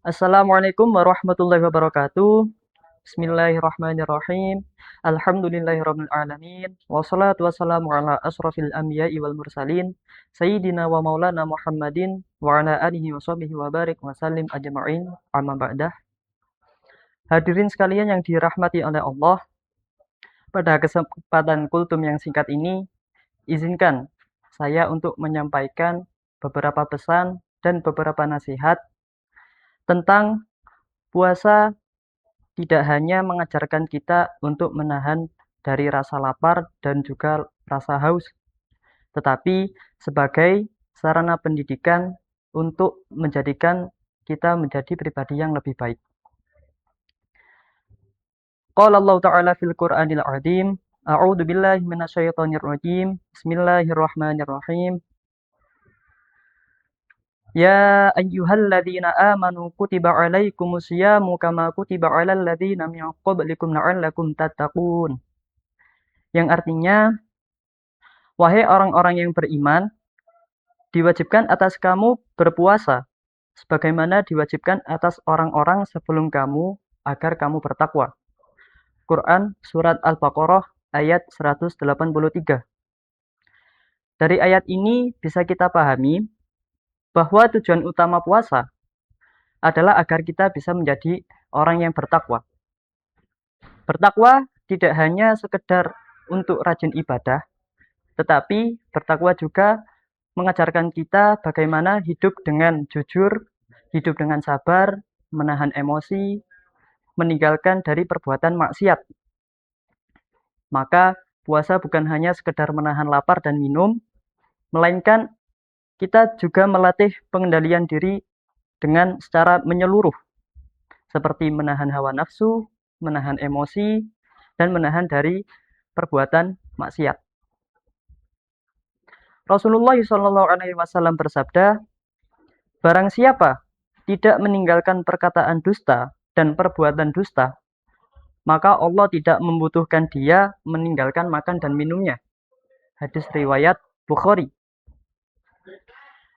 Assalamualaikum warahmatullahi wabarakatuh. Bismillahirrahmanirrahim. Alhamdulillahirabbil alamin. Wassalatu wassalamu ala asrofil anbiya'i wal mursalin sayyidina wa maulana Muhammadin wa ala alihi wa sahbihi wa barik wa sallim ajma'in. Amma ba'dah. Hadirin sekalian yang dirahmati oleh Allah, pada kesempatan kultum yang singkat ini, izinkan saya untuk menyampaikan beberapa pesan dan beberapa nasihat tentang puasa. Tidak hanya mengajarkan kita untuk menahan dari rasa lapar dan juga rasa haus, tetapi sebagai sarana pendidikan untuk menjadikan kita menjadi pribadi yang lebih baik. Qala Allah Ta'ala fil Qur'anil Azim, A'udzu billahi minasyaitonir rajim. Bismillahirrahmanirrahim. Ya ayyuhalladzina amanu kutiba alaikumus syiyamu kama kutiba alal ladzina min qablikum la'allakum tattaqun. Yang artinya, wahai orang-orang yang beriman, diwajibkan atas kamu berpuasa, sebagaimana diwajibkan atas orang-orang sebelum kamu agar kamu bertakwa. Quran Surat Al-Baqarah ayat 183. Dari ayat ini bisa kita pahami bahwa tujuan utama puasa adalah agar kita bisa menjadi orang yang bertakwa. Bertakwa tidak hanya sekedar untuk rajin ibadah, tetapi bertakwa juga mengajarkan kita bagaimana hidup dengan jujur, hidup dengan sabar, menahan emosi, meninggalkan dari perbuatan maksiat. Maka puasa bukan hanya sekedar menahan lapar dan minum, melainkan kita juga melatih pengendalian diri dengan secara menyeluruh, seperti menahan hawa nafsu, menahan emosi, dan menahan dari perbuatan maksiat. Rasulullah SAW bersabda, barang siapa tidak meninggalkan perkataan dusta dan perbuatan dusta, maka Allah tidak membutuhkan dia meninggalkan makan dan minumnya. Hadis riwayat Bukhari.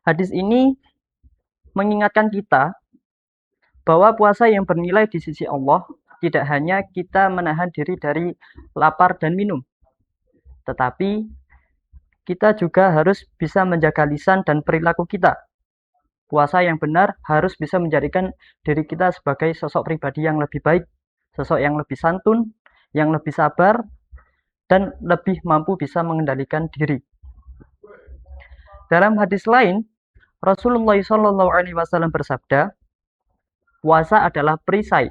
Hadis ini mengingatkan kita bahwa puasa yang bernilai di sisi Allah tidak hanya kita menahan diri dari lapar dan minum, tetapi kita juga harus bisa menjaga lisan dan perilaku kita. Puasa yang benar harus bisa menjadikan diri kita sebagai sosok pribadi yang lebih baik, sosok yang lebih santun, yang lebih sabar, dan lebih mampu bisa mengendalikan diri. Dalam hadis lain, Rasulullah SAW bersabda, puasa adalah perisai.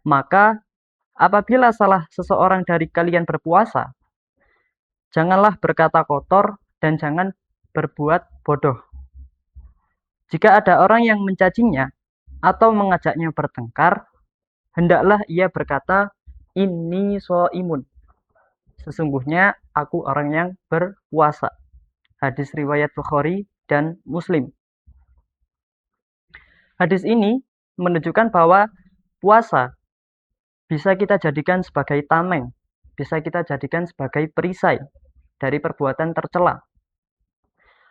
Maka apabila salah seseorang dari kalian berpuasa, janganlah berkata kotor dan jangan berbuat bodoh. Jika ada orang yang mencacinya atau mengajaknya bertengkar, hendaklah ia berkata, inni shaimun. Sesungguhnya aku orang yang berpuasa. Hadis riwayat Bukhari dan Muslim. Hadis ini menunjukkan bahwa puasa bisa kita jadikan sebagai tameng, bisa kita jadikan sebagai perisai dari perbuatan tercela.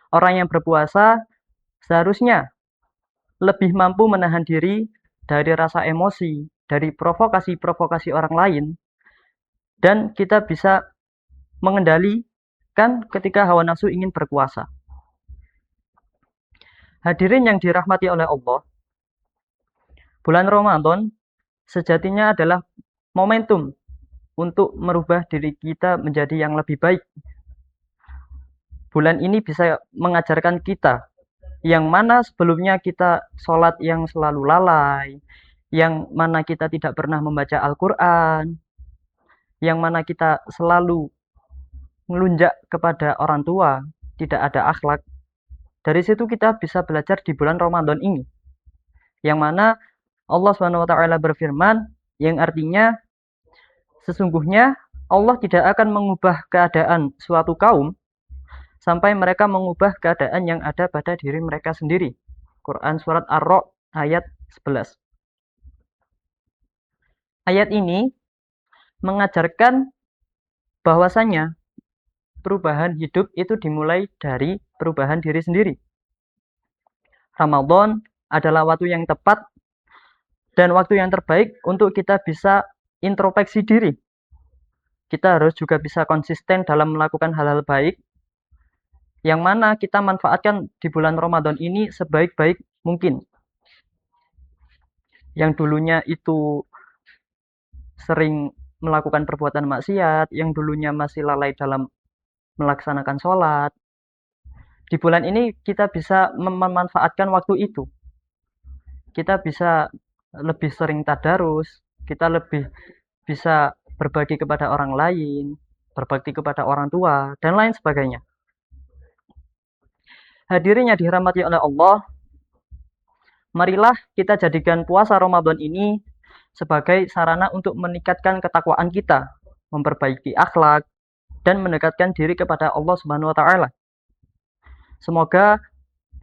Orang yang berpuasa seharusnya lebih mampu menahan diri dari rasa emosi, dari provokasi-provokasi orang lain, dan kita bisa mengendalikan ketika hawa nafsu ingin berkuasa. Hadirin yang dirahmati oleh Allah, bulan Ramadan sejatinya adalah momentum untuk merubah diri kita menjadi yang lebih baik. Bulan ini bisa mengajarkan kita yang mana sebelumnya kita sholat yang selalu lalai, yang mana kita tidak pernah membaca Al-Quran, yang mana kita selalu melunjak kepada orang tua, tidak ada akhlak. Dari situ kita bisa belajar di bulan Ramadan ini, yang mana Allah SWT berfirman, yang artinya sesungguhnya Allah tidak akan mengubah keadaan suatu kaum sampai mereka mengubah keadaan yang ada pada diri mereka sendiri. Quran Surat Ar-Ra' ayat 11. Ayat ini mengajarkan bahwasanya perubahan hidup itu dimulai dari perubahan diri sendiri. Ramadan adalah waktu yang tepat dan waktu yang terbaik untuk kita bisa introspeksi diri. Kita harus juga bisa konsisten dalam melakukan hal-hal baik, yang mana kita manfaatkan di bulan Ramadan ini sebaik-baik mungkin. Yang dulunya itu sering melakukan perbuatan maksiat, yang dulunya masih lalai dalam melaksanakan sholat, di bulan ini kita bisa memanfaatkan waktu itu. Kita bisa lebih sering tadarus, kita lebih bisa berbagi kepada orang lain, berbakti kepada orang tua, dan lain sebagainya. Hadirin yang dirahmati oleh Allah, marilah kita jadikan puasa Ramadan ini sebagai sarana untuk meningkatkan ketakwaan kita, memperbaiki akhlak, dan mendekatkan diri kepada Allah Subhanahu wa taala. Semoga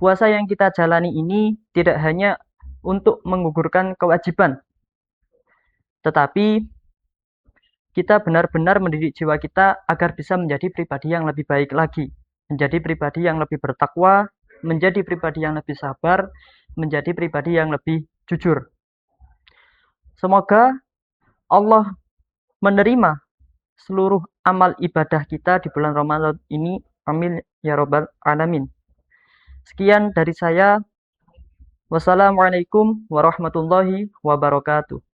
puasa yang kita jalani ini tidak hanya untuk menggugurkan kewajiban, tetapi kita benar-benar mendidik jiwa kita agar bisa menjadi pribadi yang lebih baik lagi, menjadi pribadi yang lebih bertakwa, menjadi pribadi yang lebih sabar, menjadi pribadi yang lebih jujur. Semoga Allah menerima seluruh amal ibadah kita di bulan Ramadan ini. Amin ya robbal alamin. Sekian dari saya. Wassalamualaikum warahmatullahi wabarakatuh.